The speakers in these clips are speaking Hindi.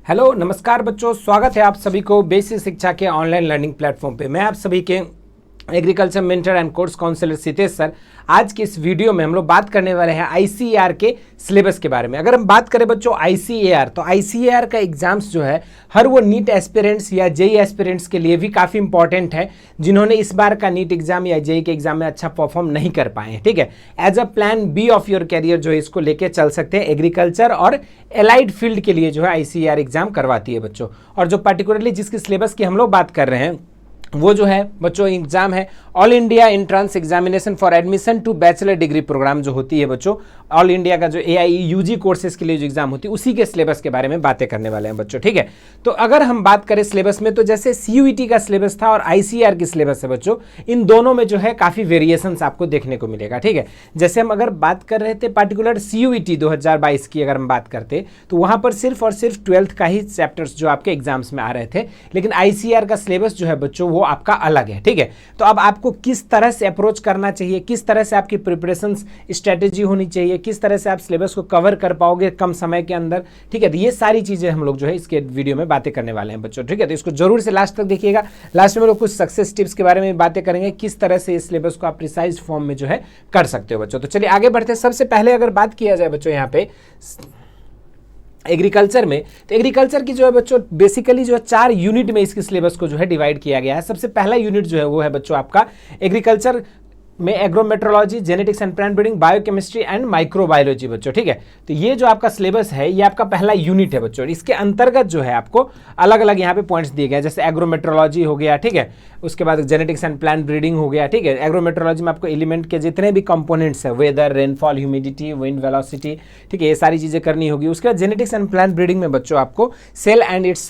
हेलो नमस्कार बच्चों, स्वागत है आप सभी को बेसिक शिक्षा के ऑनलाइन लर्निंग प्लेटफॉर्म पे। मैं आप सभी के agriculture mentor and course counsellor Sitesh sir. आज की इस वीडियो में हम लोग बात करने वाले हैं आईसीएआर के सिलेबस के बारे में। अगर हम बात करें बच्चों आईसीएआर, तो आईसीएआर का एग्जाम्स जो है हर वो नीट एस्पिरेंट्स या जेई एस्पिरेंट्स के लिए भी काफ़ी इंपॉर्टेंट है जिन्होंने इस बार का नीट एग्जाम या जेई के एग्जाम में अच्छा परफॉर्म नहीं कर पाए हैं। ठीक है, as a plan B of your career जो है इसको लेके चल सकते हैं। एग्रीकल्चर और एलाइड फील्ड के लिए जो है आईसीएआर एग्जाम करवाती है बच्चों। और जो पर्टिकुलरली जिसके सिलेबस की हम लोग बात कर रहे हैं वो जो है बच्चों एग्जाम है all India entrance examination for admission to bachelor degree programme जो होती है बच्चों, ऑल इंडिया का जो एआईयूजी कोर्सेज के लिए जो एग्जाम होती है उसी के सिलेबस के बारे में बातें करने वाले हैं बच्चों। ठीक है, तो अगर हम बात करें सिलेबस में, तो जैसे सीयूईटी का सिलेबस था और आईसीएआर की सिलेबस है बच्चों, इन दोनों में जो है काफ़ी वेरिएशंस आपको देखने को मिलेगा। ठीक है, जैसे हम अगर बात कर रहे थे पार्टिकुलर सीयूईटी 2022 की अगर हम बात करते तो वहाँ पर सिर्फ और सिर्फ 12th का ही चैप्टर्स जो आपके एग्जाम्स में आ रहे थे, लेकिन आईसीएआर का सिलेबस जो है बच्चों वो आपका अलग है। ठीक है, तो अब आपको किस तरह से अप्रोच करना चाहिए, किस तरह से आपकी प्रिपरेशन स्ट्रेटेजी होनी चाहिए, किस तरह से आप सिलेबस को कवर कर पाओगे कम समय के अंदर। ठीक है, तो ये सारी चीजें हम लोग जो है इसके वीडियो में बातें करने वाले हैं बच्चों। ठीक है, तो इसको जरूर से लास्ट तक देखिएगा। लास्ट में लोग कुछ सक्सेस टिप्स के बारे में बातें करेंगे, किस तरह से इस सिलेबस को आप प्रिसाइज फॉर्म में जो है कर सकते हो बच्चों। तो चलिए आगे बढ़ते हैं। सबसे पहले अगर बात किया जाए बच्चों यहाँ पे एग्रीकल्चर में, तो एग्रीकल्चर की जो है बच्चों बेसिकली जो है 4 यूनिट में इसके सिलेबस को जो है डिवाइड किया गया है। सबसे पहला यूनिट जो है वो है बच्चों आपका एग्रीकल्चर में agrometeorology, genetics and plant breeding, biochemistry and microbiology बच्चों। ठीक है, तो ये जो आपका सिलेबस है ये आपका पहला यूनिट है बच्चों। इसके अंतर्गत जो है आपको अलग अलग यहाँ पे पॉइंट्स दिए गए हैं, जैसे एग्रोमेट्रोलॉजी हो गया, ठीक है, उसके बाद जेनेटिक्स एंड प्लांट ब्रीडिंग हो गया। ठीक है, एग्रोमेट्रोलॉजी में आपको एलिमेंट के जितने भी कंपोनेंट्स है, weather, rainfall, humidity, wind velocity, ठीक है, ये सारी चीज़ें करनी होगी। उसके बाद जेनेटिक्स एंड प्लांट ब्रीडिंग में बच्चों आपको cell and its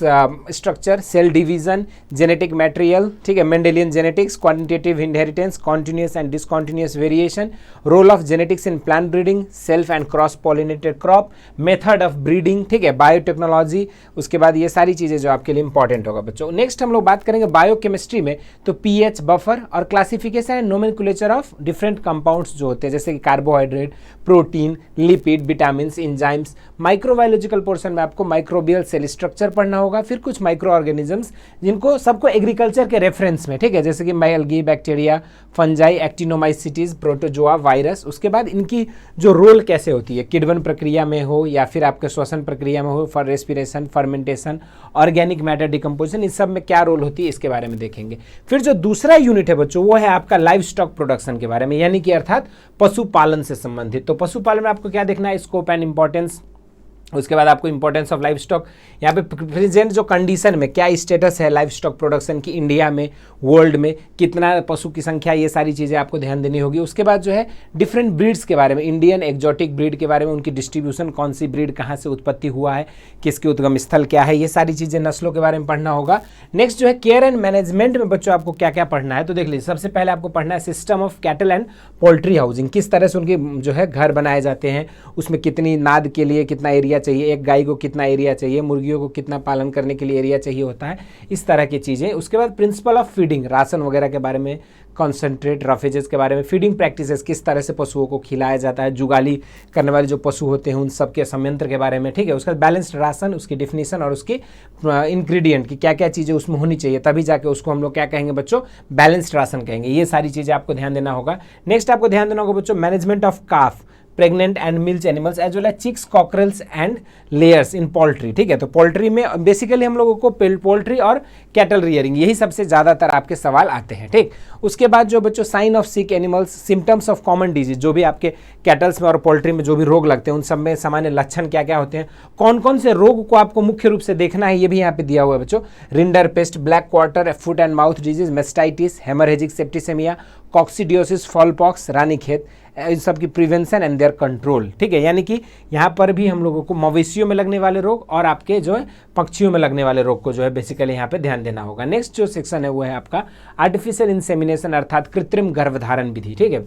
structure, cell division, genetic material, ठीक है, Mendelian genetics, quantitative inheritance, continuous and discontinuous variation, role of genetics in plant breeding, self and cross pollinated crop, method of breeding, ठीक है, बायोटेक्नोलॉजी। उसके बाद ये सारी चीज़ें जो आपके लिए इंपॉर्टेंट होगा बच्चों। नेक्स्ट हम लोग बात करेंगे बायोकेमिस्ट्री में, तो पीएच, बफर और classification and nomenclature of different compounds जो होते हैं, जैसे कि carbohydrate, protein, lipid, vitamin, enzymes. Microbiological portion में आपको माइक्रोबियल सेल स्ट्रक्चर पढ़ना होगा, फिर कुछ माइक्रो ऑर्गेनिजम्स जिनको सबको एग्रीकल्चर के रेफरेंस में, ठीक है, जैसे कि algae, bacteria, fungi, actinomycetes, protozoa, virus. उसके बाद इनकी जो रोल कैसे होती है, किण्वन प्रक्रिया में हो या फिर आपके श्वसन प्रक्रिया में हो, for respiration, fermentation, organic matter decomposition, इस सब में क्या रोल होती है इसके बारे में देखेंगे। फिर जो दूसरा यूनिट है बच्चों वो है आपका लाइव स्टॉक प्रोडक्शन के बारे में, यानी कि अर्थात पशुपालन से संबंधित। तो पशुपालन में आपको क्या देखना है, स्कोप एंड इंपॉर्टेंस। उसके बाद आपको इंपॉर्टेंस ऑफ लाइव स्टॉक, यहाँ पे प्रेजेंट जो कंडीशन में क्या स्टेटस है लाइव स्टॉक प्रोडक्शन की, इंडिया में, वर्ल्ड में कितना पशु की संख्या, ये सारी चीज़ें आपको ध्यान देनी होगी। उसके बाद जो है डिफरेंट ब्रीड्स के बारे में, इंडियन एक्जोटिक ब्रीड के बारे में, उनकी डिस्ट्रीब्यूशन, कौन सी ब्रीड कहाँ से उत्पत्ति हुआ है, किसके उद्गम स्थल क्या है, ये सारी चीज़ें नस्लों के बारे में पढ़ना होगा। नेक्स्ट जो है केयर एंड मैनेजमेंट में बच्चों आपको क्या क्या पढ़ना है, तो देख लीजिए। सबसे पहले आपको पढ़ना है system of cattle and poultry housing, किस तरह से उनके जो है घर बनाए जाते हैं, उसमें कितनी नाद के लिए कितना एरिया चाहिए, एक गाय को कितना एरिया चाहिए, मुर्गियों को कितना पालन करने के लिए एरिया चाहिए होता है, इस तरह की चीज़ें। उसके बाद प्रिंसिपल ऑफ फीडिंग, राशन वगैरह के बारे में, कॉन्सेंट्रेट, रफेजेस के बारे में, फीडिंग प्रैक्टिसेस, किस तरह से पशुओं को खिलाया जाता है, जुगाली करने वाले जो पशु होते हैं उन सब के संयंत्र के बारे में, ठीक है। उसका बैलेंस्ड राशन, उसकी डिफिनीशन और उसकी इंग्रेडिएंट की क्या क्या चीज़ें उसमें होनी चाहिए, तभी जाके उसको हम लोग क्या कहेंगे बच्चों, बैलेंस्ड राशन कहेंगे। ये सारी चीज़ें आपको ध्यान देना होगा। नेक्स्ट आपको ध्यान देना होगा बच्चों management of calf, pregnant and milch animals as well as chicks, cockerels and layers in poultry, ठीक है। तो पोल्ट्री में बेसिकली हम लोगों को पोल्ट्री और कैटल रियरिंग, यही सबसे ज़्यादातर आपके सवाल आते हैं, ठीक। उसके बाद जो बच्चों sign of sick animals, symptoms of common disease, जो भी आपके कैटल्स में और पोल्ट्री में जो भी रोग लगते हैं उन सब में सामान्य लक्षण क्या क्या होते हैं, कौन कौन से रोग को आपको मुख्य रूप से देखना है, ये भी यहाँ पे दिया हुआ है बच्चों। Rinderpest, black quarter, foot and mouth disease, mastitis, haemorrhagic septicaemia, coccidiosis, fowlpox, Ranikhet, इन सब की प्रिवेंशन एंड देयर कंट्रोल, ठीक है। यानी कि यहाँ पर भी हम लोगों को मवेशियों में लगने वाले रोग और आपके जो है पक्षियों में लगने वाले रोग को जो है बेसिकली यहाँ पे ध्यान देना होगा। नेक्स्ट जो सेक्शन है वो है आपका आर्टिफिशियल इंसेमिनेशन, अर्थात कृत्रिम गर्भधारण विधि, ठीक है।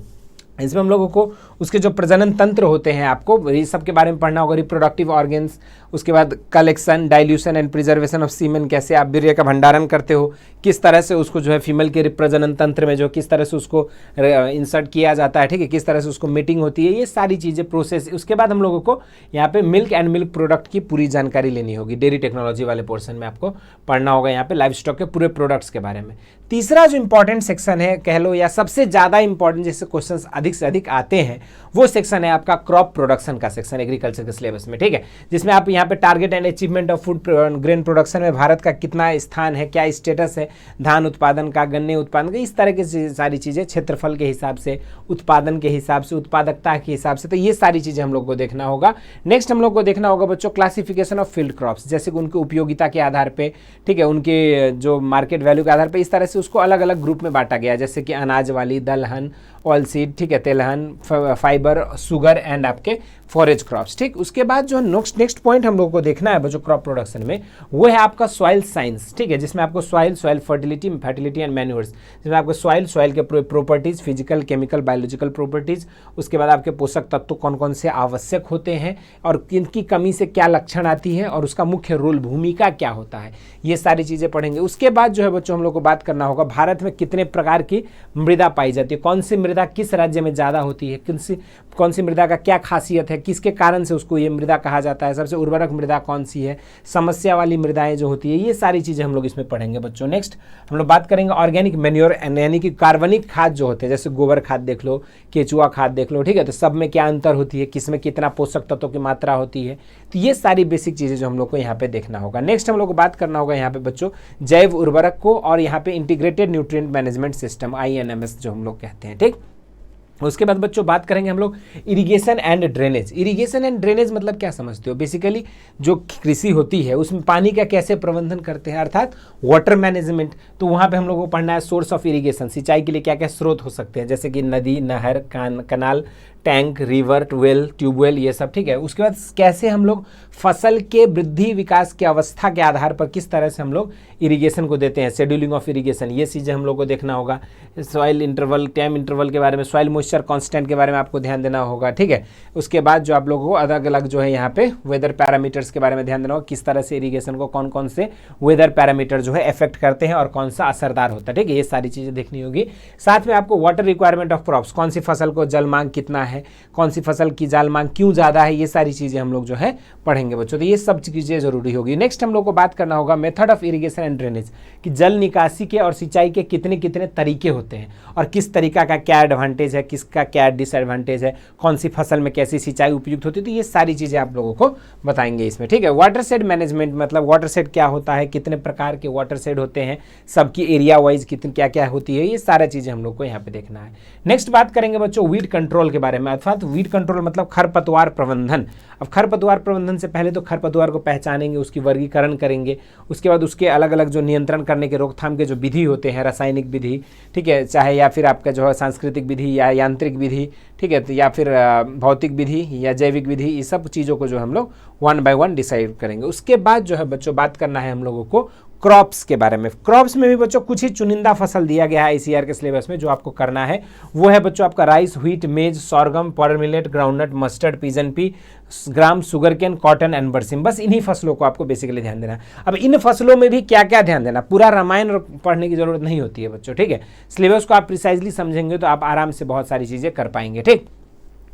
इसमें हम लोगों को उसके जो प्रजनन तंत्र होते हैं आपको ये सब के बारे में पढ़ना होगा, रिप्रोडक्टिव ऑर्गेन्स, उसके बाद collection, dilution and preservation of semen, कैसे आप वीर्य का भंडारण करते हो, किस तरह से उसको जो है फीमेल के प्रजनन तंत्र में जो किस तरह से उसको इंसर्ट किया जाता है, ठीक है, किस तरह से उसको मीटिंग होती है, ये सारी चीज़ें प्रोसेस। उसके बाद हम लोगों को यहाँ पे मिल्क एंड मिल्क प्रोडक्ट की पूरी जानकारी लेनी होगी, डेयरी टेक्नोलॉजी वाले पोर्शन में आपको पढ़ना होगा यहाँ पे लाइव स्टॉक के पूरे प्रोडक्ट्स के बारे में। तीसरा जो इंपॉर्टेंट सेक्शन है कह लो, या सबसे ज़्यादा इंपॉर्टेंट जिससे क्वेश्चंस अधिक से अधिक आते हैं, वो सेक्शन है आपका क्रॉप प्रोडक्शन का सेक्शन एग्रीकल्चर के सिलेबस में, ठीक है, जिसमें आप यहाँ पे target and achievement of food grain production में भारत का कितना स्थान है, क्या स्टेटस है धान उत्पादन का, गन्ने उत्पादन का, इस तरह की सारी चीज़ें, क्षेत्रफल के हिसाब से, उत्पादन के हिसाब से, उत्पादकता के हिसाब से, तो ये सारी चीज़ें हम लोग को देखना होगा। नेक्स्ट हम लोग को देखना होगा बच्चों क्लासिफिकेशन ऑफ फील्ड क्रॉप्स, जैसे कि उनकी उपयोगिता के आधार पर, ठीक है, उनके जो मार्केट वैल्यू के आधार पर, इस तरह से उसको अलग अलग ग्रुप में बांटा गया, जैसे कि अनाज वाली, दलहन, ऑयल सीड, ठीक है, तेलहन, फाइबर, शुगर एंड आपके फॉरेज क्रॉप्स, ठीक। उसके बाद जो नेक्स्ट पॉइंट हम लोगों को देखना है बच्चों क्रॉप प्रोडक्शन में, वो है आपका सॉइल साइंस, ठीक है, जिसमें आपको सॉइल फर्टिलिटी एंड मैन्यूर्स, जिसमें आपको सॉइल के properties, physical, chemical, biological properties, उसके बाद आपके पोषक तत्व कौन कौन से आवश्यक होते हैं और किनकी कमी से क्या लक्षण आती है और उसका मुख्य रोल, भूमिका क्या होता है, ये सारी चीज़ें पढ़ेंगे। उसके बाद जो है बच्चों हम लोग को बात करना होगा भारत में कितने प्रकार की मृदा पाई जाती है, कौन सी मृदा किस राज्य में ज़्यादा होती है, कौन सी मृदा का क्या खासियत है, किसके कारण से उसको ये मृदा कहा जाता है, सबसे उर्वरक मृदा कौन सी है, समस्या वाली मृदाएं जो होती है, ये सारी चीज़ें हम लोग इसमें पढ़ेंगे बच्चों। नेक्स्ट हम लोग बात करेंगे ऑर्गेनिक मैन्योर, यानी कि कार्बनिक खाद जो होते हैं, जैसे गोबर खाद देख लो, केचुआ खाद देख लो, ठीक है, तो सब में क्या अंतर होती है, किसमें कितना पोषक तत्वों की मात्रा होती है, तो ये सारी बेसिक चीज़ें जो हम लोग को यहाँ पे देखना होगा। नेक्स्ट हम लोग को बात करना होगा यहाँ पे बच्चों जैव उर्वरक को, और यहाँ पे integrated nutrient management system, INMS जो हम लोग कहते हैं, ठीक। उसके बाद बच्चों बात करेंगे हम लोग irrigation and drainage. Irrigation and drainage मतलब क्या समझते हो, बेसिकली जो कृषि होती है उसमें पानी का कैसे प्रबंधन करते हैं, अर्थात वाटर मैनेजमेंट। तो वहाँ पे हम लोगों को पढ़ना है सोर्स ऑफ इरिगेशन, सिंचाई के लिए क्या क्या स्रोत हो सकते हैं, जैसे कि नदी, नहर, कनाल, टैंक, रिवर, वेल, ट्यूबवेल, ये सब, ठीक है। उसके बाद कैसे हम लोग फसल के वृद्धि विकास की अवस्था के आधार पर किस तरह से हम लोग इरिगेशन को देते हैं, शेड्यूलिंग ऑफ इरिगेशन, ये चीज़ें हम लोग को देखना होगा। सॉइल इंटरवल, टाइम इंटरवल के बारे में, सॉइल मॉइस्चर कांस्टेंट के बारे में आपको ध्यान देना होगा, ठीक है। उसके बाद जो आप लोगों को अलग अलग जो है यहाँ पे वेदर पैरामीटर्स के बारे में ध्यान देना होगा, किस तरह से इरिगेशन को कौन कौन से वेदर पैरामीटर जो है इफेक्ट करते हैं और कौन सा असरदार होता है, ठीक है, ये सारी चीज़ें देखनी होगी। साथ में आपको वाटर रिक्वायरमेंट ऑफ क्रॉप्स, कौन सी फसल को जल मांग कितना है, कौन सी फसल की जल मांग क्यों ज़्यादा है, ये सारी चीज़ें हम लोग जो है पढ़ेंगे बच्चों, तो ये सब चीज़ें जरूरी होगी। नेक्स्ट हम लोग को बात करना होगा method of irrigation and drainage, कि जल निकासी के और सिंचाई के कितने कितने तरीके होते हैं और किस तरीका का क्या एडवांटेज है, किसका क्या डिसएडवांटेज है, कौन सी फसल में कैसी सिंचाई उपयुक्त होती है, तो ये सारी चीज़ें आप लोगों को बताएंगे इसमें, ठीक है। वाटर शेड मैनेजमेंट मतलब वाटर शेड क्या होता है, कितने प्रकार के वाटर शेड होते हैं, सबकी एरिया वाइज कितनी क्या क्या होती है, ये सारा चीज़ें हम लोग को यहाँ पे देखना है। नेक्स्ट बात करेंगे बच्चों वीड कंट्रोल के बारे में, अर्थात वीड कंट्रोल मतलब खरपतवार प्रबंधन। अब खरपतवार प्रबंधन से पहले तो खरपतवार को पहचानेंगे, उसकी वर्गीकरण करेंगे, उसके बाद उसके अलग अलग जो नियंत्रण करने के, रोकथाम के जो विधि होते हैं, रासायनिक विधि, ठीक है, चाहे या फिर आपका जो है सांस्कृतिक विधि या यांत्रिक विधि, ठीक है, तो या फिर भौतिक विधि या जैविक विधि, ये सब चीज़ों को जो हम लोग 1 by 1 डिसाइड करेंगे। उसके बाद जो है बच्चों बात करना है हम लोगों को क्रॉप्स के बारे में। क्रॉप्स में भी बच्चों कुछ ही चुनिंदा फसल दिया गया है ICAR के सिलेबस में, जो आपको करना है वो है बच्चों आपका rice, wheat, maize, sorghum, pearl millet, groundnut, mustard, pigeon pea, gram, sugarcane, cotton and berseem, बस इन्हीं फसलों को आपको बेसिकली ध्यान देना है। अब इन फसलों में भी क्या क्या ध्यान देना, पूरा रामायण पढ़ने की जरूरत नहीं होती है बच्चों, ठीक है। सिलेबस को आप प्रिसाइजली समझेंगे तो आप आराम से बहुत सारी चीज़ें कर पाएंगे, ठीक।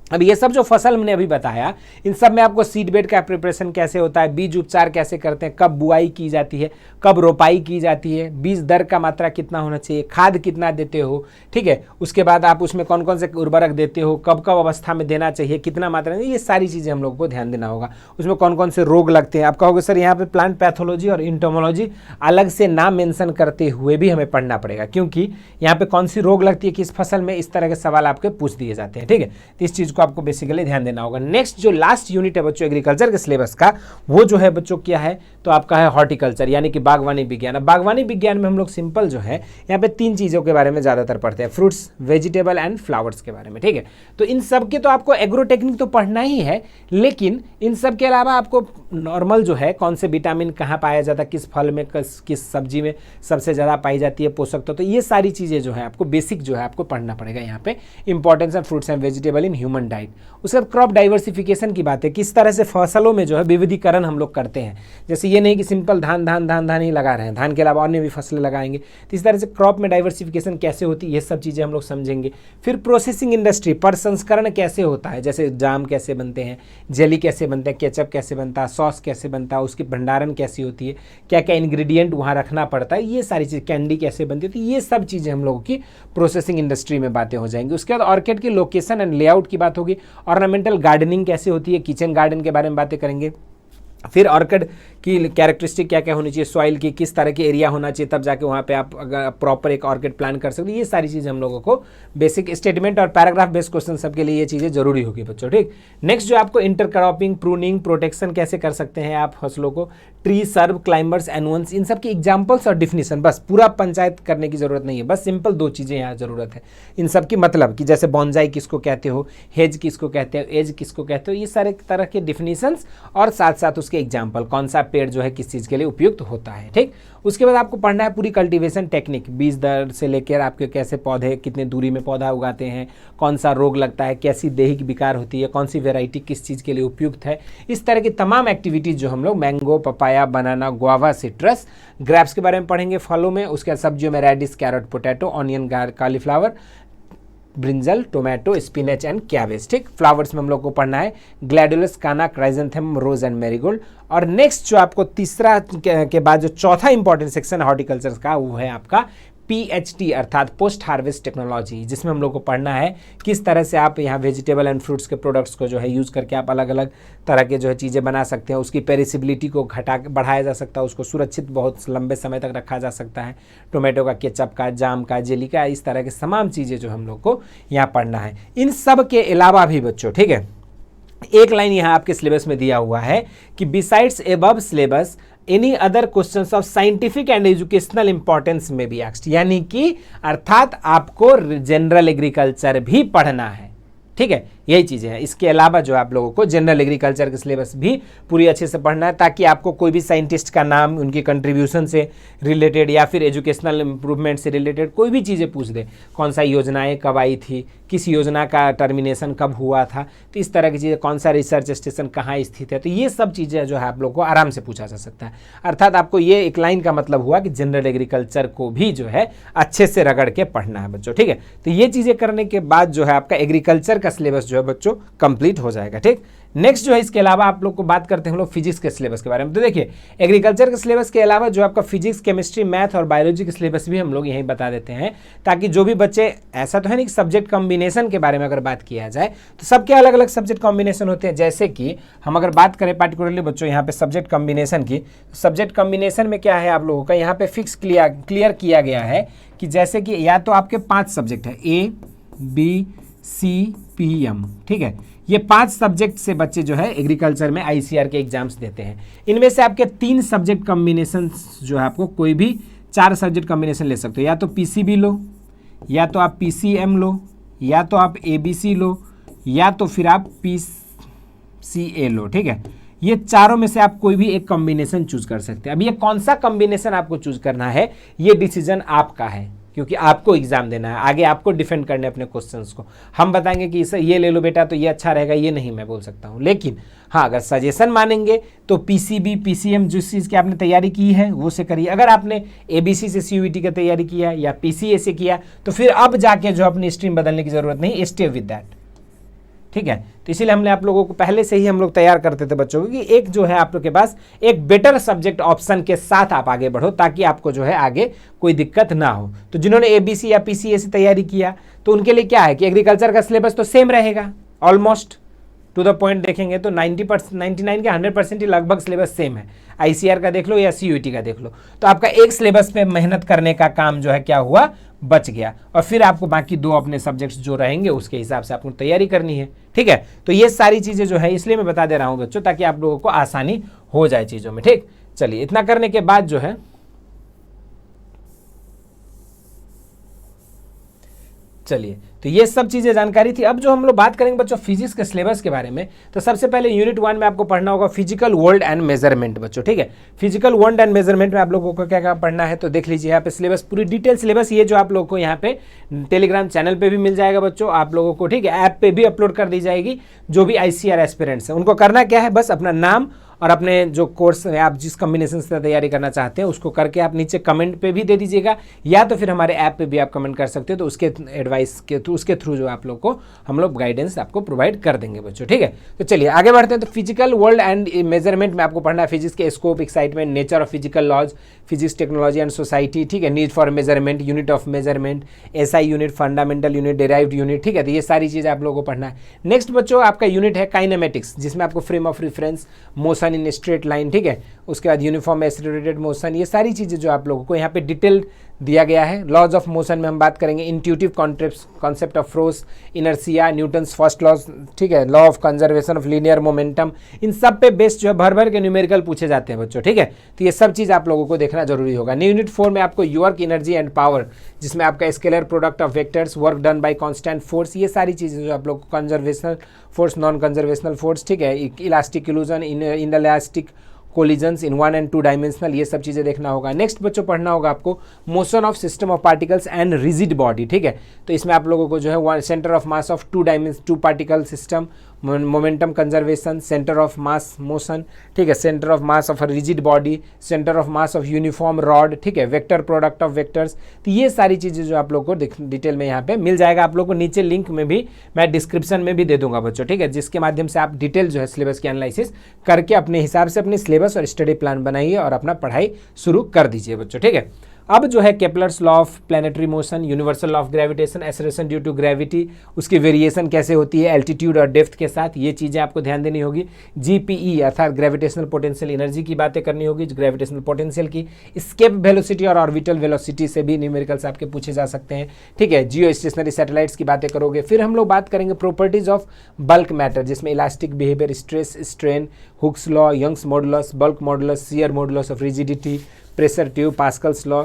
अब ये सब जो फसल मैंने अभी बताया, इन सब में आपको सीड बेड का प्रिपरेशन कैसे होता है, बीज उपचार कैसे करते हैं, कब बुआई की जाती है, कब रोपाई की जाती है, बीज दर का मात्रा कितना होना चाहिए, खाद कितना देते हो, ठीक है। उसके बाद आप उसमें कौन कौन से उर्वरक देते हो, कब कब अवस्था में देना चाहिए, कितना मात्रा में, ये सारी चीज़ें हम लोग को ध्यान देना होगा। उसमें कौन कौन से रोग लगते हैं, आप कहोगे सर यहाँ पे प्लांट पैथोलॉजी और इंटोमोलॉजी अलग से नाम मेंशन करते हुए भी हमें पढ़ना पड़ेगा, क्योंकि यहाँ पे कौन सी रोग लगती है किस फसल में, इस तरह के सवाल आपके पूछ दिए जाते हैं, ठीक है। तो इस चीज़ इसको आपको बेसिकली ध्यान देना होगा। नेक्स्ट जो लास्ट यूनिट है बच्चों एग्रीकल्चर के सिलेबस का, वो जो है बच्चों क्या है, तो आपका है हॉर्टिकल्चर यानी कि बागवानी विज्ञान। अब बागवानी विज्ञान में हम लोग सिंपल जो है यहाँ पे 3 चीज़ों के बारे में ज़्यादातर पढ़ते हैं, फ्रूट्स, वेजिटेबल एंड फ्लावर्स के बारे में, ठीक है। तो इन सब के तो आपको एग्रोटेक्निक तो पढ़ना ही है, लेकिन इन सब के अलावा आपको नॉर्मल जो है कौन से विटामिन कहाँ पाया जाता है, किस फल में, किस सब्जी में सबसे ज़्यादा पाई जाती है पोषक तो ये सारी चीज़ें जो है आपको बेसिक जो है आपको पढ़ना पड़ेगा यहाँ पे। Importance of fruits and vegetable in human diet. उसके बाद क्रॉप डाइवर्सिफिकेशन की बात है, किस तरह से फसलों में जो है विविधीकरण हम लोग करते हैं। जैसे ये नहीं कि सिंपल धान धान धान धान ही लगा रहे हैं, धान के अलावा अन्य भी फसलें लगाएंगे। तो इस तरह से क्रॉप में डाइवर्सिफिकेशन कैसे होती है, ये सब चीज़ें हम लोग समझेंगे। फिर प्रोसेसिंग इंडस्ट्री, प्रसंस्करण कैसे होता है, जैसे जाम कैसे बनते हैं, जेली कैसे बनते हैं, केचप कैसे बनता है, सॉस कैसे बनता है, उसकी भंडारण कैसी होती है, क्या क्या इंग्रेडिएंट वहाँ रखना पड़ता है, ये सारी चीज़, कैंडी कैसे बनती है, तो ये सब चीज़ें हम लोगों की प्रोसेसिंग इंडस्ट्री में बातें हो जाएंगी। उसके बाद ऑर्किड की लोकेशन एंड लेआउट की बात होगी। ऑर्नामेंटल गार्डनिंग कैसे होती है, किचन गार्डन के बारे में बातें करेंगे। फिर ऑर्किड की कैरेक्टरिस्टिक क्या क्या होनी चाहिए, सॉइल की किस तरह की एरिया होना चाहिए, तब जाके वहाँ पे आप अगर प्रॉपर एक ऑर्किड प्लान कर सकते हैं। ये सारी चीज़ें हम लोगों को बेसिक स्टेटमेंट और पैराग्राफ बेस्ड क्वेश्चन सबके लिए ये चीज़ें जरूरी होगी बच्चों, ठीक। नेक्स्ट जो आपको इंटरक्रॉपिंग, प्रूनिंग, प्रोटेक्शन कैसे कर सकते हैं आप फसलों को, ट्री, सर्व, क्लाइंबर्स, एनुअन्स, इन सब की एग्जाम्पल्स और डिफिनीशन, बस पूरा पंचायत करने की जरूरत नहीं है, बस सिंपल 2 चीज़ें यहाँ जरूरत है। इन सब की मतलब कि जैसे बॉन्जाई किसको कहते हो, हेज किसको कहते हो, एज किसको कहते हो, ये सारे तरह के डिफिनीशंस और साथ साथ उसके एग्जाम्पल, कौन सा पेड़ जो है किस चीज़ के लिए उपयुक्त होता है, ठीक। उसके बाद आपको पढ़ना है पूरी कल्टीवेशन टेक्निक, बीज दर से लेकर आपके कैसे पौधे, कितने दूरी में पौधा उगाते हैं, कौन सा रोग लगता है, कैसी दैहिक विकार होती है, कौन सी वेराइटी किस चीज़ के लिए उपयुक्त है। इस तरह की तमाम एक्टिविटीज़ जो हम लोग मैंगो, पपाया, बनाना, गुआवा, सिट्रस, ग्रेप्स के बारे में पढ़ेंगे फलों में। उसके बाद सब्जियों में radish, carrot, potato, onion, cauliflower, brinjal, tomato, spinach and cabbage, ठीक। फ्लावर्स में हम लोग को पढ़ना है gladiolus, canna, chrysanthemum, rose and marigold. और नेक्स्ट जो आपको तीसरा के बाद जो चौथा इंपॉर्टेंट सेक्शन है हॉर्टिकल्चर का, वो है आपका PHT अर्थात पोस्ट हार्वेस्ट टेक्नोलॉजी, जिसमें हम लोग को पढ़ना है किस तरह से आप यहाँ वेजिटेबल एंड फ्रूट्स के प्रोडक्ट्स को जो है यूज़ करके आप अलग अलग तरह के जो है चीज़ें बना सकते हैं। उसकी पेरिसिबिलिटी को बढ़ाया जा सकता है, उसको सुरक्षित बहुत लंबे समय तक रखा जा सकता है। टोमेटो का, केचप का, जाम का, जेली का, इस तरह के तमाम चीज़ें जो हम लोग को यहाँ पढ़ना है। इन सब के अलावा भी बच्चों, ठीक है, एक लाइन यहाँ आपके सिलेबस में दिया हुआ है कि besides above syllabus any other questions of scientific and educational importance में भी आस्क्ड, यानी कि अर्थात आपको जनरल एग्रीकल्चर भी पढ़ना है, ठीक है, यही चीज़ें हैं। इसके अलावा जो आप लोगों को जनरल एग्रीकल्चर के सिलेबस भी पूरी अच्छे से पढ़ना है, ताकि आपको कोई भी साइंटिस्ट का नाम, उनकी कंट्रीब्यूशन से रिलेटेड या फिर एजुकेशनल इंप्रूवमेंट से रिलेटेड कोई भी चीज़ें पूछ दे, कौन सा योजनाएं कब आई थी, किस योजना का टर्मिनेशन कब हुआ था, तो इस तरह की चीज़ें, कौन सा रिसर्च स्टेशन कहाँ स्थित है, तो ये सब चीज़ें जो है आप लोग को आराम से पूछा जा सकता है। अर्थात आपको ये एक लाइन का मतलब हुआ कि जनरल एग्रीकल्चर को भी जो है अच्छे से रगड़ के पढ़ना है बच्चों, ठीक है। तो ये चीज़ें करने के बाद जो है आपका एग्रीकल्चर का सिलेबस जो है बच्चों कंप्लीट हो जाएगा, ठीक। नेक्स्ट जो है इसके अलावा आप लोग को बात करते हैं हम लोग फिजिक्स के सिलेबस के बारे में। तो देखिए एग्रीकल्चर के सिलेबस के अलावा जो आपका फिजिक्स, केमिस्ट्री, मैथ और बायोलॉजी के सिलेबस भी हम लोग यहीं बता देते हैं, ताकि जो भी बच्चे, ऐसा तो है नहीं कि सब्जेक्ट कॉम्बिनेशन के बारे में अगर बात किया जाए तो सबके अलग अलग सब्जेक्ट कॉम्बिनेशन होते हैं। जैसे कि हम अगर बात करें पार्टिकुलरली बच्चों यहाँ पे सब्जेक्ट कॉम्बिनेशन की, सब्जेक्ट कॉम्बिनेशन में क्या है आप लोगों का यहाँ पे फिक्स क्लियर किया गया है कि जैसे कि या तो आपके 5 सब्जेक्ट है, A, B, C, P, M, ठीक है। ये 5 सब्जेक्ट से बच्चे जो है एग्रीकल्चर में ICR के एग्जाम्स देते हैं। इनमें से आपके 3 सब्जेक्ट कॉम्बिनेशन जो है आपको कोई भी 4 सब्जेक्ट कॉम्बिनेशन ले सकते हो, या तो PCB लो, या तो आप PCM लो, या तो आप ABC लो, या तो फिर आप PCA लो, ठीक है। ये चारों में से आप कोई भी एक कॉम्बिनेशन चूज कर सकते हैं। अब ये कौन सा कॉम्बिनेशन आपको चूज करना है, ये डिसीजन आपका है, क्योंकि आपको एग्जाम देना है, आगे आपको डिफेंड करने अपने क्वेश्चंस को। हम बताएंगे कि इसे ये ले लो बेटा तो ये अच्छा रहेगा, ये नहीं मैं बोल सकता हूँ। लेकिन हाँ, अगर सजेशन मानेंगे तो PCB, PCM जिस चीज़ की आपने तैयारी की है वो से करिए। अगर आपने ABC से CUET की तैयारी किया या PCA से किया तो फिर अब जाके जो अपनी स्ट्रीम बदलने की जरूरत नहीं, स्टे विद दैट, ठीक है। तो इसीलिए हमने आप लोगों को पहले से ही हम लोग तैयार करते थे बच्चों को कि एक जो है आप लोग के पास एक बेटर सब्जेक्ट ऑप्शन के साथ आप आगे बढ़ो, ताकि आपको जो है आगे कोई दिक्कत ना हो। तो जिन्होंने ABC या PCA से तैयारी किया तो उनके लिए क्या है कि एग्रीकल्चर का सिलेबस तो सेम रहेगा ऑलमोस्ट, टू द पॉइंट देखेंगे तो 90% 99 के 100% ही लगभग सिलेबस सेम है। आईसीआर का देख लो या सीयूईटी का देख लो, तो आपका एक सिलेबस पे मेहनत करने का काम जो है क्या हुआ, बच गया। और फिर आपको बाकी 2 अपने सब्जेक्ट्स जो रहेंगे उसके हिसाब से आपको तैयारी करनी है, ठीक है। तो ये सारी चीज़ें जो है इसलिए मैं बता दे रहा हूँ बच्चों, ताकि आप लोगों को आसानी हो जाए चीज़ों में, ठीक। चलिए, इतना करने के बाद जो है, चलिए, तो ये सब चीज़ें जानकारी थी। अब जो हम लोग बात करेंगे बच्चों फिजिक्स के सिलेबस के बारे में, तो सबसे पहले यूनिट 1 में आपको पढ़ना होगा फिजिकल वर्ल्ड एंड मेजरमेंट बच्चों, ठीक है। फिजिकल वर्ल्ड एंड मेजरमेंट में आप लोगों को क्या क्या पढ़ना है, तो देख लीजिए यहाँ पे सिलेबस, पूरी डिटेल सिलेबस ये जो आप लोगों को यहाँ पे टेलीग्राम चैनल पे भी मिल जाएगा बच्चों आप लोगों को, ठीक है। ऐप पे भी अपलोड कर दी जाएगी। जो भी आईसीआर एस्पिरेंट्स हैं उनको करना क्या है, बस अपना नाम और अपने जो कोर्स है आप जिस कॉम्बिनेशन से तैयारी करना चाहते हैं उसको करके आप नीचे कमेंट पे भी दे दीजिएगा, या तो फिर हमारे ऐप पे भी आप कमेंट कर सकते हो, तो उसके एडवाइस के थ्रू, उसके थ्रू जो आप लोग को हम लोग गाइडेंस आपको प्रोवाइड कर देंगे बच्चों, ठीक है। तो चलिए आगे बढ़ते हैं। तो फिजिकल वर्ल्ड एंड मेजरमेंट में आपको पढ़ना है फिजिक्स के scope, excitement, nature of physical laws, physics technology and society, ठीक है। Need for measurement, unit of measurement, SI unit, fundamental unit, derived unit, ठीक है। तो ये सारी चीज़ें आप लोगों को पढ़ना है। नेक्स्ट बच्चों आपका यूनिट है काइनेमेटिक्स, जिसमें आपको frame of reference, motion in straight line, ठीक है। उसके बाद यूनिफॉर्म एक्सेलरेटेड मोशन, ये सारी चीज़ें जो आप लोगों को यहाँ पे डिटेल दिया गया है। लॉज ऑफ मोशन में हम बात करेंगे, intuitive concept of force, inertia, Newton's first laws, ठीक है, law of conservation of linear momentum, इन सब पे बेस्ड जो है भर भर के न्यूमेरिकल पूछे जाते हैं बच्चों, ठीक है। तो ये सब चीज़ आप लोगों को देखना जरूरी होगा। यूनिट 4 में आपको वर्क, एनर्जी एंड पावर, जिसमें आपका scalar product of vectors, work done by constant force, ये सारी चीज़ें जो आप लोग को, conservational force, non conservational force, ठीक है, elastic illusion, in elastic collisions in 1 and 2 dimensional, ये सब चीज़ें देखना होगा। नेक्स्ट बच्चों पढ़ना होगा आपको motion of system of particles and rigid body, ठीक है। तो इसमें आप लोगों को जो है centre of mass of 2 particle system, momentum conservation, centre of mass motion, ठीक है, centre of mass of rigid body, centre of mass of uniform rod, ठीक है, वेक्टर प्रोडक्ट ऑफ वेक्टर्स। तो ये सारी चीज़ें जो आप लोग को डिटेल में यहाँ पे मिल जाएगा। आप लोग को नीचे लिंक में भी मैं डिस्क्रिप्शन में भी दे दूंगा बच्चों, ठीक है, जिसके माध्यम से आप डिटेल जो है सिलेबस की एनालिसिस करके अपने हिसाब से अपनी सिलेबस और स्टडी प्लान बनाइए और अपना पढ़ाई शुरू कर दीजिए बच्चों, ठीक है। अब जो है Kepler's law of planetary motion, universal law of gravitation, acceleration due to gravity, उसकी वेरिएशन कैसे होती है एल्टीट्यूड और डेप्थ के साथ, ये चीज़ें आपको ध्यान देनी होगी। जीपीई अर्थात ग्रेविटेशनल पोटेंशियल एनर्जी की बातें करनी होगी, ग्रेविटेशनल पोटेंशियल की। स्केप वेलोसिटी और ऑर्बिटल वेलोसिटी से भी न्यूमेरिकल्स आपके पूछे जा सकते हैं, ठीक है। जियो स्टेशनरी सैटेलाइट्स की बातें करोगे। फिर हम लोग बात करेंगे प्रॉपर्टीज ऑफ बल्क मैटर, जिसमें elastic behaviour, stress strain, Hooke's law, Young's modulus, bulk modulus, shear modulus of rigidity, pressure tube, Pascal's law,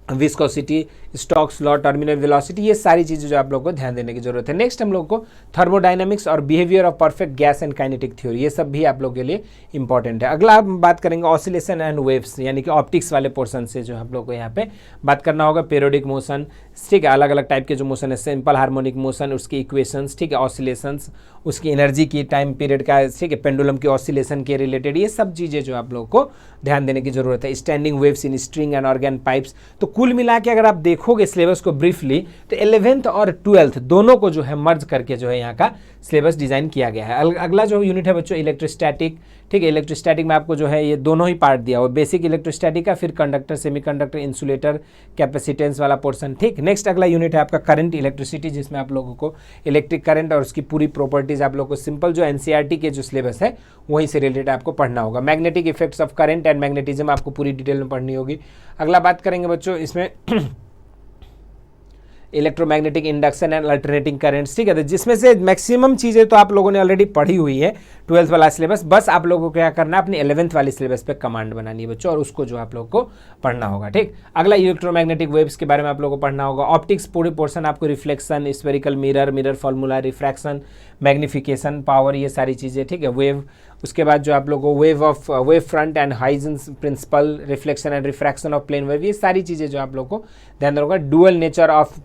viscosity, Stokes law, terminal velocity, ये सारी चीज़ें जो आप लोगों को ध्यान देने की जरूरत है। नेक्स्ट हम लोग को थर्मोडायनामिक्स और behaviour of perfect gas and kinetic theory, ये सब भी आप लोग के लिए इंपॉर्टेंट है। अगला हम बात करेंगे ऑसिलेशन एंड वेव्स, यानी कि ऑप्टिक्स वाले पोर्शन से जो आप लोग को यहाँ पे बात करना होगा। पीरियोडिक मोशन, ठीक है, अलग अलग टाइप के जो मोशन है, सिंपल हार्मोनिक मोशन, उसकी इक्वेशंस, ठीक है, ऑसिलेशंस, उसकी एनर्जी की, टाइम पीरियड का, ठीक है, पेंडुलम की ऑसिलेशन के रिलेटेड, ये सब चीज़ें जो आप लोग को ध्यान देने की जरूरत है। Standing waves in string and organ pipes. तो कुल मिला के अगर आप देखोगे सिलेबस को ब्रीफली, तो 11th और 12th दोनों को जो है मर्ज करके जो है यहाँ का सिलेबस डिजाइन किया गया है। अगला जो यूनिट है बच्चों इलेक्ट्रोस्टैटिक, ठीक है। इलेक्ट्रोस्टैटिक में आपको जो है ये दोनों ही पार्ट दिया हुआ, बेसिक इलेक्ट्रोस्टैटिक का, फिर कंडक्टर, सेमीकंडक्टर, इंसुलेटर, कैपेसिटेंस वाला पोर्शन, ठीक। नेक्स्ट अगला यूनिट है आपका करंट इलेक्ट्रिसिटी, जिसमें आप लोगों को इलेक्ट्रिक करंट और उसकी पूरी प्रॉपर्टीज आप लोगों को सिंपल जो एनसीईआरटी के जो सिलेबस है वहीं से रिलेटेड आपको पढ़ना होगा। Magnetic effects of current and magnetism आपको पूरी डिटेल में पढ़नी होगी। अगला बात करेंगे बच्चों इसमें electromagnetic induction and alternating currents, ठीक है। तो जिसमें से मैक्सिमम चीज़ें तो आप लोगों ने ऑलरेडी पढ़ी हुई है 12th वाला सिलेबस, बस आप लोगों को क्या करना है, अपनी 11th वाली सिलेबस पे कमांड बनानी है बच्चों, और उसको जो आप लोग को पढ़ना होगा, ठीक। अगला इलेक्ट्रोमैग्नेटिक वेव्स के बारे में आप लोगों को पढ़ना होगा। ऑप्टिक्स पूरी पोर्शन आपको reflection, spherical mirror, mirror formula, refraction, magnification, power, ये सारी चीज़ें, ठीक है। वेव, उसके बाद जो आप लोगों को wave front and Huygens principle, reflection and refraction of plane wave, ये सारी चीज़ें जो आप लोग को ध्यान देना होगा। Dual nature of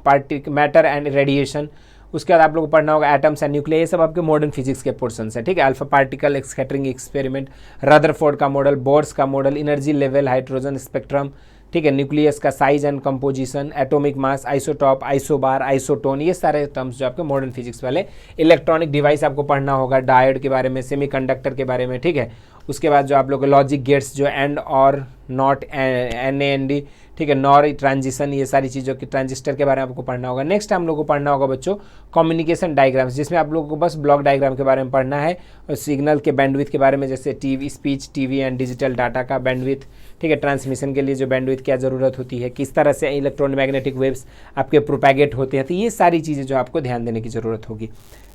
matter and radiation, उसके बाद आप लोग को पढ़ना होगा एटम्स एंड न्यूक्लियर, ये सब आपके मॉडर्न फिजिक्स के पोर्शन है, ठीक है। Alpha particle scattering experiment, Rutherford का मॉडल, बोर्स का model, energy level, hydrogen spectrum, ठीक है, न्यूक्लियस का size and composition, atomic mass, isotope, isobar, isotone, ये सारे टर्म्स जो आपके मॉडर्न फिजिक्स वाले। इलेक्ट्रॉनिक डिवाइस आपको पढ़ना होगा, डायोड के बारे में, सेमीकंडक्टर के बारे में, ठीक है, उसके बाद जो आप लोग लॉजिक गेट्स जो एंड और नॉट NAND, ठीक है, नॉर ट्रांजिशन, ये सारी चीज़ों की ट्रांजिस्टर के बारे में आपको पढ़ना होगा। नेक्स्ट हम लोग को पढ़ना होगा बच्चों कम्युनिकेशन डायग्राम्स, जिसमें आप लोगों को बस ब्लॉक डायग्राम के बारे में पढ़ना है और सिग्नल के बैंडविड्थ के बारे में, जैसे TV speech, TV and digital data का बैंडविड्थ, ठीक है, ट्रांसमिशन के लिए जो बैंडविड्थ क्या ज़रूरत होती है, किस तरह से इलेक्ट्रोमैग्नेटिक वेव्स आपके प्रोपैगेट होते हैं, तो ये सारी चीज़ें जो आपको ध्यान देने की ज़रूरत होगी।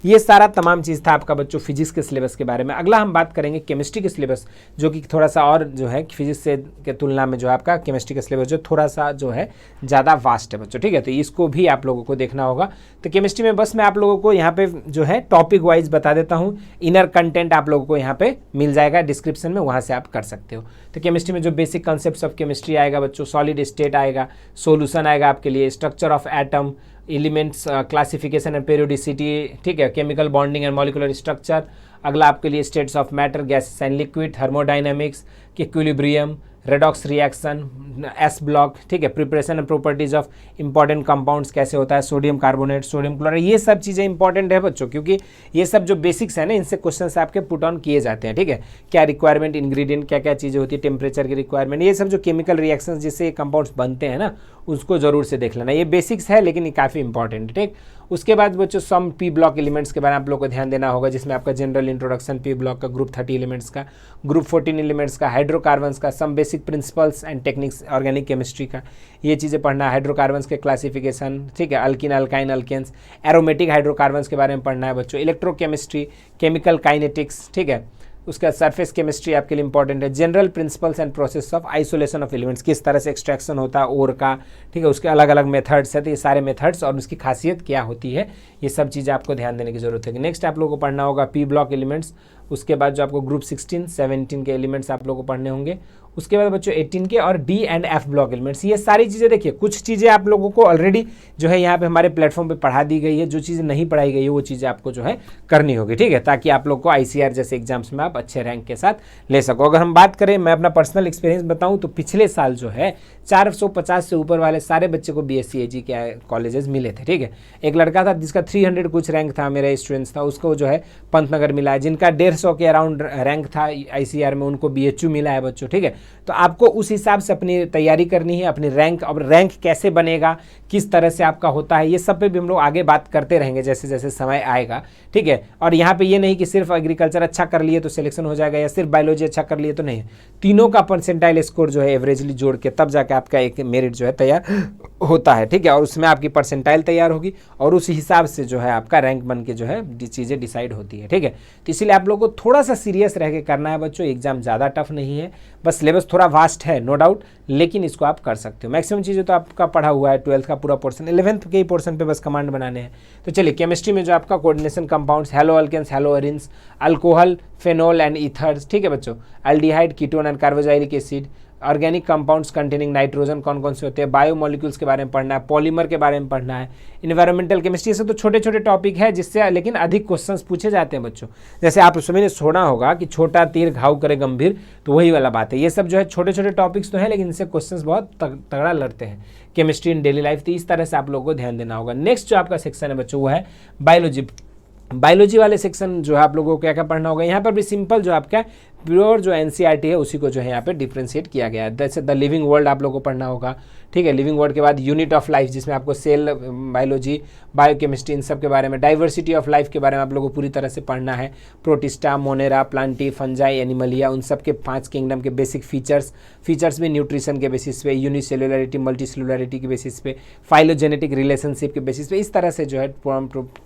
ये सारा तमाम चीज़ था आपका बच्चों फिजिक्स के सिलेबस के बारे में। अगला हम बात करेंगे केमिस्ट्री के सिलेबस, जो कि थोड़ा सा और जो है फिजिक्स से के तुलना में जो आपका केमिस्ट्री का सिलेबस जो थोड़ा सा जो है ज़्यादा वास्ट है बच्चों, ठीक है, तो इसको भी आप लोगों को देखना होगा। तो केमिस्ट्री में बस मैं आप लोगों को यहाँ पे जो है टॉपिक वाइज बता देता हूँ, इनर कंटेंट आप लोगों को यहाँ पे मिल जाएगा डिस्क्रिप्शन में, वहाँ से आप कर सकते हो। तो केमिस्ट्री में जो बेसिक कॉन्सेप्ट्स ऑफ केमिस्ट्री आएगा बच्चों, सॉलिड स्टेट आएगा, सोल्यूशन आएगा आपके लिए, structure of atom, elements classification and periodicity, ठीक है, chemical bonding and molecular structure. अगला आपके लिए states of matter, gases and liquid, thermodynamics, equilibrium, redox reaction, S block, ठीक है, preparation and properties of important compounds कैसे होता है, सोडियम कार्बोनेट, सोडियम क्लोराइड, ये सब चीज़ें इंपॉर्टेंट है बच्चों, क्योंकि ये सब जो बेसिक्स है ना, इनसे क्वेश्चंस आपके पुट ऑन किए जाते हैं, ठीक है। क्या रिक्वायरमेंट, इंग्रेडिएंट क्या क्या चीज़ें होती है, टेम्परेचर की रिक्वायरमेंट, ये सब जो केमिकल रिएक्शंस जिससे कंपाउंड्स बनते हैं ना, उसको जरूर से देख लेना। ये बेसिक्स है लेकिन ये काफ़ी इंपॉर्टेंट है, ठीक। उसके बाद बच्चों सम पी ब्लॉक एलिमेंट्स के बारे में आप लोग को ध्यान देना होगा, जिसमें आपका जनरल इंट्रोडक्शन पी ब्लॉक का, ग्रुप 30 एलिमेंट्स का, ग्रुप 14 एलिमेंट्स का, हाइड्रोकार्बन्स का, some basic principles and techniques organic chemistry का, ये चीज़ें पढ़ना है। हाइड्रोकार्बन्स के क्लासिफिकेशन, ठीक है, alkene, alkyne, alkanes, aromatic hydrocarbons के बारे में पढ़ना है बच्चों। इलेक्ट्रोकेमिस्ट्री, केमिकल काइनेटिक्स, ठीक है, उसका सरफेस केमिस्ट्री आपके लिए इंपॉर्टेंट है। General principles and process of isolation of elements, किस तरह से एक्सट्रैक्शन होता है ओर का, ठीक है, उसके अलग अलग मेथड्स है, तो ये सारे मेथड्स और उसकी खासियत क्या होती है, ये सब चीज़ें आपको ध्यान देने की जरूरत है। नेक्स्ट आप लोगों को पढ़ना होगा पी ब्लॉक एलिमेंट्स, उसके बाद जो आपको ग्रुप 16, 17 के एलिमेंट्स आप लोगों को पढ़ने होंगे। उसके बाद बच्चों 18 के और D and F block elements, ये सारी चीज़ें देखिए, कुछ चीज़ें आप लोगों को ऑलरेडी जो है यहाँ पे हमारे प्लेटफॉर्म पे पढ़ा दी गई है, जो चीज़ें नहीं पढ़ाई गई है वो चीज़ें आपको जो है करनी होगी, ठीक है, ताकि आप लोग को ICR जैसे एग्जाम्स में आप अच्छे रैंक के साथ ले सको। अगर हम बात करें, मैं अपना पर्सनल एक्सपीरियंस बताऊँ तो पिछले साल जो है 450 से ऊपर वाले सारे बच्चे को BSc AG के कॉलेजेस मिले थे, ठीक है। एक लड़का था जिसका 300 कुछ रैंक था, मेरा स्टूडेंट्स था, उसको जो है पंतनगर मिला है। जिनका 150 के अराउंड रैंक था ICR में, उनको BHU मिला है बच्चों, ठीक है। तो आपको उस हिसाब से अपनी तैयारी करनी है, अपनी रैंक, अब रैंक कैसे बनेगा, किस तरह से आपका होता है, ये सब पे भी हम लोग आगे बात करते रहेंगे जैसे जैसे समय आएगा, ठीक है। और यहाँ पे ये नहीं कि सिर्फ एग्रीकल्चर अच्छा कर लिए तो सिलेक्शन हो जाएगा, या सिर्फ बायोलॉजी अच्छा कर लिए तो नहीं, तीनों का परसेंटाइल स्कोर जो है एवरेजली जोड़ के तब जाके आपका एक मेरिट जो है तैयार होता है, ठीक है। और उसमें आपकी परसेंटाइल तैयार होगी और उस हिसाब से जो है आपका रैंक बन के जो है चीज़ें डिसाइड होती है, ठीक है। तो इसीलिए आप लोगों को थोड़ा सा सीरियस रह के करना है बच्चों, एग्जाम ज़्यादा टफ नहीं है, बस सिलेबस थोड़ा वास्ट है नो डाउट, लेकिन इसको आप कर सकते हो। मैक्सिमम चीज़ें तो आपका पढ़ा हुआ है, 12th का पूरा पोर्शन, 11th के ही पोर्शन पे बस कमांड बनाने हैं। तो चलिए, केमिस्ट्री में जो आपका coordination compounds, haloalkanes, haloarenes, alcohol, phenol and ethers, ठीक है बच्चों, aldehyde, ketone and carboxylic acid, organic compounds containing nitrogen कौन कौन से होते हैं, बायोमोलिक्यूल्स के बारे में पढ़ना है, पॉलीमर के बारे में पढ़ना है, इन्वायरमेंटल केमिस्ट्री से तो छोटे छोटे टॉपिक है जिससे लेकिन अधिक क्वेश्चंस पूछे जाते हैं बच्चों। जैसे आप उसमें ने सुना होगा कि छोटा तीर घाव करे गंभीर, तो वही वाला बात है। ये सब जो है छोटे छोटे टॉपिक्स तो हैं, लेकिन इनसे क्वेश्चंस बहुत तगड़ा लड़ते हैं केमिस्ट्री इन डेली लाइफ, तो इस तरह से आप लोगों को ध्यान देना होगा। नेक्स्ट जो आपका सेक्शन है बच्चों वो है बायोलॉजी। बायोलॉजी वाले सेक्शन जो है आप लोगों को क्या क्या पढ़ना होगा, यहाँ पर भी सिंपल जो आपका प्योर जो NCERT है उसी को जो है यहाँ पे डिफ्रेंशिएट किया गया है। जैसे द लिविंग वर्ल्ड आप लोगों को पढ़ना होगा, ठीक है। लिविंग वर्ल्ड के बाद यूनिट ऑफ लाइफ, जिसमें आपको सेल बायोलॉजी, बायोकेमिस्ट्री, इन सब के बारे में, डाइवर्सिटी ऑफ लाइफ के बारे में आप लोगों को पूरी तरह से पढ़ना है। Protista, Monera, Plantae, fungi, Animalia, उन सब के 5 किंगडम के बेसिक फीचर्स भी न्यूट्रिशन के बेसिस पे, यूनिसेलुलरिटी, मल्टीसेलुलरिटी के बेसिस पे, फाइलोजेनेटिक रिलेशनशिप के बेसिस पे, इस तरह से जो है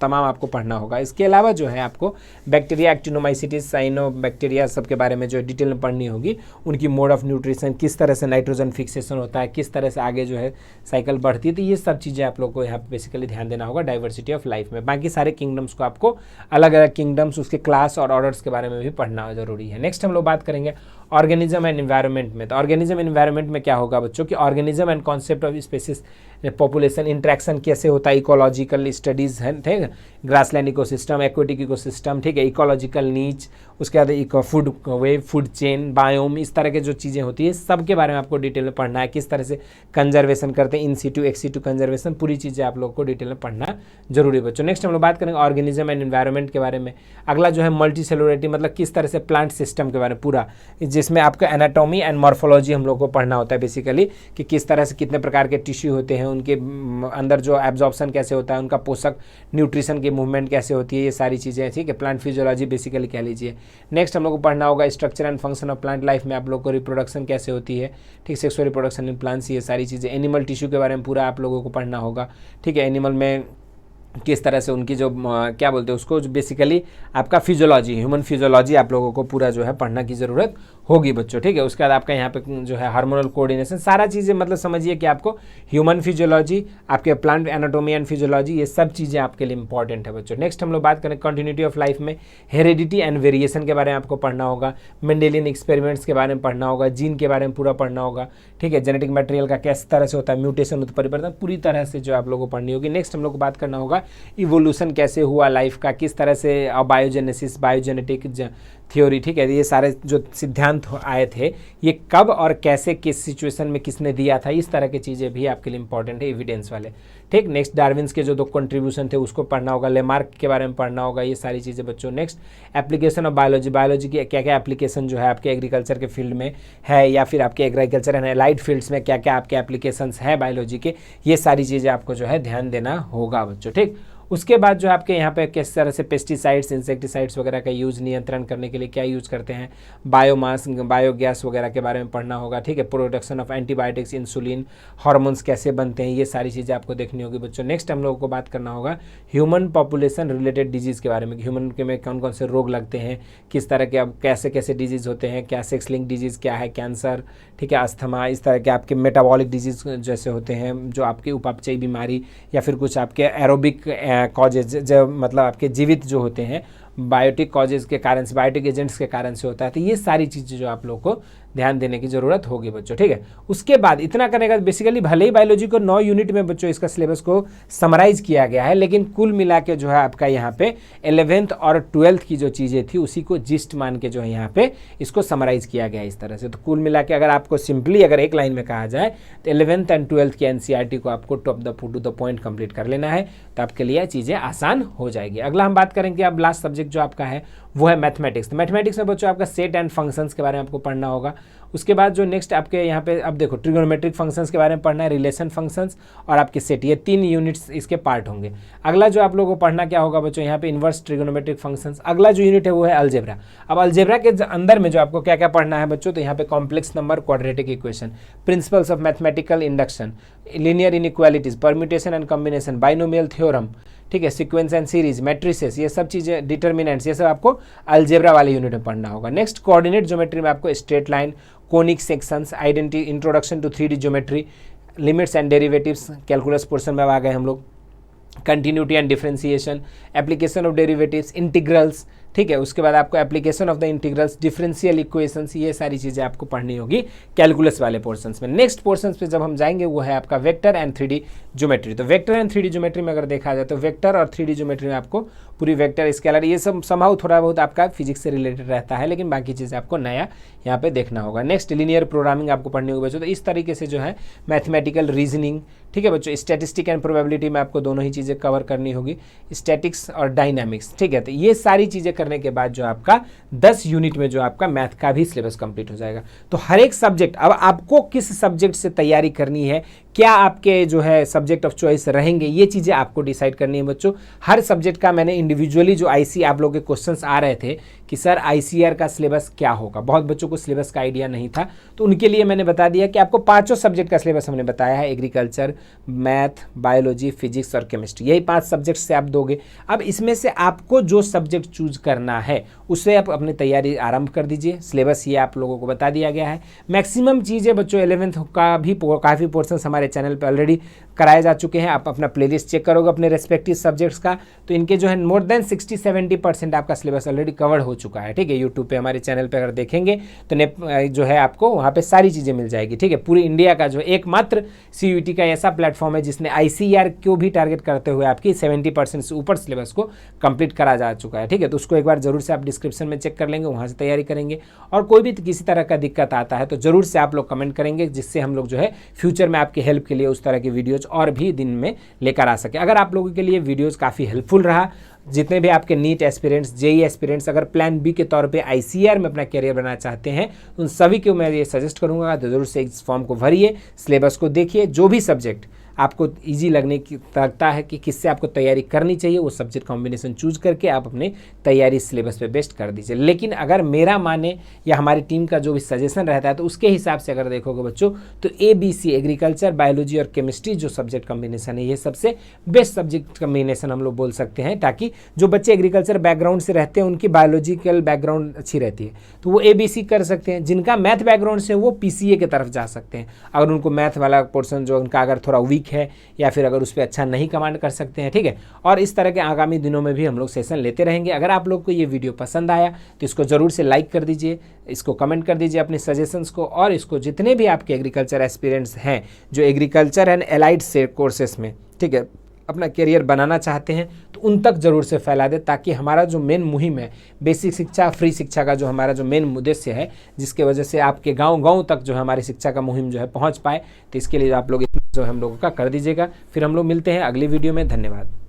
तमाम आपको पढ़ना होगा। इसके अलावा जो है आपको बैक्टीरिया, एक्टिनोमाइसिटिस, साइनोबैक्टीरिया सब के बारे में जो डिटेल में पढ़नी होगी, उनकी मोड ऑफ न्यूट्रिशन, किस तरह से नाइट्रोजन फिक्सेशन होता है, किस तरह से आगे जो है साइकिल बढ़ती है, तो ये सब चीज़ें आप लोग को यहाँ पे बेसिकली ध्यान देना होगा डाइवर्सिटी ऑफ लाइफ में। बाकी सारे किंगडम्स को आपको अलग अलग किंगडम्स, उसके क्लास और ऑर्डर्स के बारे में भी पढ़ना जरूरी है। नेक्स्ट हम लोग बात करेंगे ऑर्गेनिज्म एंड एनवायरनमेंट में, तो ऑर्गेनिज्म एंड एनवायरनमेंट में क्या होगा बच्चों कि organism and concept of species population interaction कैसे होता है, इकोलॉजिकल स्टडीज है, ठीक है, ग्रासलैंड इकोसिस्टम, एक्वेटिक इकोसिस्टम, ठीक है, इकोलॉजिकल नीच, उसके बाद eco food web, food chain, biome, इस तरह के जो चीज़ें होती है सब के बारे में आपको डिटेल में पढ़ना है। किस तरह से कंजर्वेशन करते हैं, in situ ex situ conservation, पूरी चीज़ें आप लोगों को डिटेल में पढ़ना जरूरी है बच्चों। नेक्स्ट हम लोग बात करेंगे ऑर्गेनिज्म एंड एनवायरनमेंट के बारे में। अगला जो है मल्टी सेलुलरिटी, मतलब किस तरह से प्लांट सिस्टम के बारे में पूरा, जिसमें आपका एनाटॉमी एंड मॉर्फोलॉजी हम लोग को पढ़ना होता है बेसिकली, कि किस तरह से कितने प्रकार के टिश्यू होते हैं, उनके अंदर जो एब्जॉर्प्शन कैसे होता है, उनका पोषक न्यूट्रिशन की मूवमेंट कैसे होती है, ये सारी चीज़ें, ठीक है, प्लांट फिजियोलॉजी बेसिकली कह लीजिए। नेक्स्ट हम लोग को पढ़ना होगा structure and function of plant life में आप लोग को रिप्रोडक्शन कैसे होती है, ठीक, सेक्सुअल रिप्रोडक्शन इन प्लांट्स, ये सारी चीज़ें। एनिमल टिश्यू के बारे में पूरा आप लोगों को पढ़ना होगा, ठीक है, एनिमल में किस तरह से उनकी जो क्या बोलते हैं उसको, बेसिकली आपका फिजियोलॉजी, ह्यूमन फिजियोलॉजी आप लोगों को पूरा जो है पढ़ना की ज़रूरत होगी बच्चों, ठीक है। उसके बाद आपका यहाँ पे जो है हार्मोनल कोऑर्डिनेशन, सारा चीज़ें, मतलब समझिए कि आपको ह्यूमन फिजियोलॉजी, आपके प्लांट एनाटोमी एंड फिजियोलॉजी, ये सब चीज़ें आपके लिए इंपॉर्टेंट है बच्चों। नेक्स्ट हम लोग बात करें कंटिन्यूटी ऑफ लाइफ में हेरिडिटी एंड वेरिएशन के बारे में आपको पढ़ना होगा, मेंडेलियन एक्सपेरिमेंट्स के बारे में पढ़ना होगा, जीन के बारे में पूरा पढ़ना होगा, ठीक है, जेनेटिक मटेरियल का किस तरह से होता है, म्यूटेशन, उत्परिवर्तन, पूरी तरह से जो आप लोगों को पढ़नी होगी। नेक्स्ट हम लोग को बात करना होगा इवोल्यूशन कैसे हुआ लाइफ का, किस तरह से बायोजेनेसिस, बायोजेनेटिक थ्योरी, ठीक है, ये सारे जो सिद्धांत आए थे ये कब और कैसे किस सिचुएशन में किसने दिया था, इस तरह की चीज़ें भी आपके लिए इंपॉर्टेंट है, एविडेंस वाले, ठीक। नेक्स्ट डार्विन्स के जो 2 कंट्रीब्यूशन थे उसको पढ़ना होगा, लेमार्क के बारे में पढ़ना होगा, ये सारी चीज़ें बच्चों। Next application of biology, biology की क्या क्या एप्लीकेशन जो है आपके एग्रीकल्चर के फील्ड में है, या फिर आपके एग्रीकल्चर एंड एलाइड फील्ड्स में क्या क्या आपके एप्लीकेशंस हैं बायोलॉजी के, ये सारी चीज़ें आपको जो है ध्यान देना होगा बच्चों, ठीक। उसके बाद जो आपके यहाँ पे किस तरह से पेस्टिसाइड्स, इंसेक्टिसाइड्स वगैरह का यूज़ नियंत्रण करने के लिए क्या यूज़ करते हैं, बायोमास, बायोगैस वगैरह के बारे में पढ़ना होगा, ठीक है, production of antibiotics, insulin, hormones कैसे बनते हैं, ये सारी चीज़ें आपको देखनी होगी बच्चों। नेक्स्ट हम लोगों को बात करना होगा ह्यूमन पॉपुलेशन रिलेटेड डिजीज़ के बारे में, ह्यूमन के में कौन कौन से रोग लगते हैं, किस तरह के अब कैसे कैसे डिजीज़ होते हैं, क्या सेक्स लिंक डिजीज़ क्या है, कैंसर, ठीक है, अस्थमा, इस तरह के आपके मेटाबॉलिक डिजीज़ जैसे होते हैं, जो आपकी उपापचयी बीमारी, या फिर कुछ आपके एरोबिक कॉजेज, जो मतलब आपके जीवित जो होते हैं बायोटिक कॉजेज के कारण से, बायोटिक एजेंट्स के कारण से होता है, तो ये सारी चीज़ें जो आप लोग को ध्यान देने की ज़रूरत होगी बच्चों, ठीक है। उसके बाद इतना करने का बेसिकली भले ही बायोलॉजी को 9 यूनिट में बच्चों इसका सिलेबस को समराइज किया गया है, लेकिन कुल मिला के जो है आपका यहाँ पे 11th और 12th की जो चीज़ें थी उसी को जिस्ट मान के जो है यहाँ पे इसको समराइज किया गया है इस तरह से। तो कुल मिला के अगर आपको सिंपली अगर एक लाइन में कहा जाए तो 11th एंड 12th की NCERT को आपको टू द पॉइंट कंप्लीट कर लेना है, तो आपके लिए चीज़ें आसान हो जाएगी। अगला हम बात करेंगे अब लास्ट सब्जेक्ट जो आपका है वो है मैथमेटिक्स। तो मैथमेटिक्स में बच्चों आपका सेट एंड फंक्शंस के बारे में आपको पढ़ना होगा। उसके बाद जो नेक्स्ट आपके यहाँ पे अब देखो ट्रिगोनोमेट्रिक फंक्शंस के बारे में पढ़ना है, रिलेशन फंक्शंस और आपके सेट, ये 3 यूनिट्स इसके पार्ट होंगे। अगला जो आप लोगों को पढ़ना क्या होगा बच्चों, यहाँ पे इन्वर्स ट्रिगोनोमेट्रिक फंक्शंस। अगला जो यूनिट है वो है अलजेब्रा। अब अलजेब्रा के अंदर में जो आपको क्या क्या पढ़ना है बच्चों, तो यहाँ पे complex number, quadratic equation, principles of mathematical induction, linear inequalities, permutation and combination, binomial theorem, ठीक है, सीक्वेंस एंड सीरीज, मैट्रिसेस, ये सब चीज़ें, डिटर्मिनेंट्स, ये सब आपको अलजेब्रा वाले यूनिट में पढ़ना होगा। नेक्स्ट कोऑर्डिनेट ज्योमेट्री में आपको straight line, conic sections, identity, introduction to 3D geometry, limits and derivatives, calculus portion में आ गए हम लोग, continuity and differentiation, application of derivatives, integrals, ठीक है। उसके बाद आपको application of the integrals, differential equations, ये सारी चीज़ें आपको पढ़नी होगी कैलकुलस वाले पोर्शंस में। नेक्स्ट पोर्शंस पे जब हम जाएंगे वो है आपका वेक्टर एंड 3D ज्योमेट्री। तो वेक्टर एंड 3D ज्योमेट्री में अगर देखा जाए तो वेक्टर और 3D ज्योमेट्री में आपको पूरी वेक्टर, स्केलर, ये सब समहाउ थोड़ा बहुत आपका फिजिक्स से रिलेटेड रहता है, लेकिन बाकी चीज़ें आपको नया यहाँ पे देखना होगा। नेक्स्ट लीनियर प्रोग्रामिंग आपको पढ़नी होगी बच्चों। तो इस तरीके से जो है मैथमेटिकल रीजनिंग, ठीक है बच्चों, स्टैटिस्टिक एंड प्रोबेबिलिटी में आपको दोनों ही चीज़ें कवर करनी होगी, स्टैटिक्स और डायनामिक्स, ठीक है। तो ये सारी चीज़ें करने के बाद जो आपका 10 यूनिट में जो आपका मैथ का भी सिलेबस कंप्लीट हो जाएगा। तो हर एक सब्जेक्ट, अब आपको किस सब्जेक्ट से तैयारी करनी है, क्या आपके जो है सब्जेक्ट ऑफ चॉइस रहेंगे, ये चीज़ें आपको डिसाइड करनी है बच्चों। हर सब्जेक्ट का मैंने इंडिविजुअली जो IC आप लोगों के क्वेश्चंस आ रहे थे कि सर ICR का सिलेबस क्या होगा, बहुत बच्चों को सिलेबस का आइडिया नहीं था, तो उनके लिए मैंने बता दिया कि आपको 5 सब्जेक्ट का सिलेबस हमने बताया है, एग्रीकल्चर, मैथ, बायोलॉजी, फिजिक्स और केमिस्ट्री, यही 5 सब्जेक्ट से आप दोगे। अब इसमें से आपको जो सब्जेक्ट चूज करना है उससे आप अपनी तैयारी आरंभ कर दीजिए। सिलेबस ये आप लोगों को बता दिया गया है। मैक्सिमम चीज़ें बच्चों 11th का भी काफ़ी पोर्शन हमारे चैनल पर ऑलरेडी कराए जा चुके हैं। आप अपना प्लेलिस्ट चेक करोगे अपने रेस्पेक्टिव सब्जेक्ट्स का, तो इनके जो है मोर देन 60-70% आपका सिलेबस ऑलरेडी कवर हो चुका है। ठीक है, यूट्यूब पे हमारे चैनल पे अगर देखेंगे तो जो है आपको वहाँ पे सारी चीज़ें मिल जाएगी। ठीक है, पूरी इंडिया का जो एकमात्र CUET का ऐसा प्लेटफॉर्म है जिसने ICAR को भी टारगेट करते हुए आपकी 70% से ऊपर सिलेबस को कंप्लीट करा जा चुका है। ठीक है, तो उसको एक बार जरूर से आप डिस्क्रिप्शन में चेक कर लेंगे, वहाँ से तैयारी करेंगे। और कोई भी किसी तरह का दिक्कत आता है तो जरूर से आप लोग कमेंट करेंगे, जिससे हम लोग जो है फ्यूचर में आपकी हेल्प के लिए उस तरह की वीडियोज़ और भी दिन में लेकर आ सके। अगर आप लोगों के लिए वीडियोज़ काफ़ी हेल्पफुल रहा, जितने भी आपके नीट एस्पिरेंट्स, JEE एस्पिरेंट्स अगर प्लान बी के तौर पे ICAR में अपना करियर बनाना चाहते हैं, उन सभी को मैं ये सजेस्ट करूंगा तो जरूर से इस फॉर्म को भरिए, सिलेबस को देखिए। जो भी सब्जेक्ट आपको इजी लगने की लगता है कि किससे आपको तैयारी करनी चाहिए, वो सब्जेक्ट कॉम्बिनेशन चूज करके आप अपने तैयारी सिलेबस पे बेस्ट कर दीजिए। लेकिन अगर मेरा माने या हमारी टीम का जो भी सजेशन रहता है तो उसके हिसाब से अगर देखोगे बच्चों तो ABC एग्रीकल्चर, बायोलॉजी और केमिस्ट्री जो सब्जेक्ट कॉम्बिनेशन है, ये सबसे बेस्ट सब्जेक्ट कॉम्बिनेशन हम लोग बोल सकते हैं, ताकि जो बच्चे एग्रीकल्चर बैकग्राउंड से रहते हैं उनकी बायोलॉजिकल बैकग्राउंड अच्छी रहती है तो वो ABC कर सकते हैं। जिनका मैथ बैकग्राउंड से वो PCA की तरफ जा सकते हैं, अगर उनको मैथ वाला पोर्सन जो उनका अगर थोड़ा वीक है या फिर अगर उस पर अच्छा नहीं कमांड कर सकते हैं। ठीक है, और इस तरह के आगामी दिनों में भी हम लोग सेशन लेते रहेंगे। अगर आप लोग को ये वीडियो पसंद आया तो इसको ज़रूर से लाइक कर दीजिए, इसको कमेंट कर दीजिए अपने सजेशंस को, और इसको जितने भी आपके एग्रीकल्चर एस्पिरेंट्स हैं जो एग्रीकल्चर एंड एलाइड से कोर्सेस में, ठीक है, अपना करियर बनाना चाहते हैं तो उन तक जरूर से फैला दे, ताकि हमारा जो मेन मुहिम है बेसिक शिक्षा, फ्री शिक्षा का जो हमारा जो मेन उद्देश्य है, जिसके वजह से आपके गांव तक जो है हमारी शिक्षा का मुहिम जो है पहुंच पाए, तो इसके लिए आप लोग इतना जो हम लोगों का कर दीजिएगा। फिर हम लोग मिलते हैं अगली वीडियो में। धन्यवाद।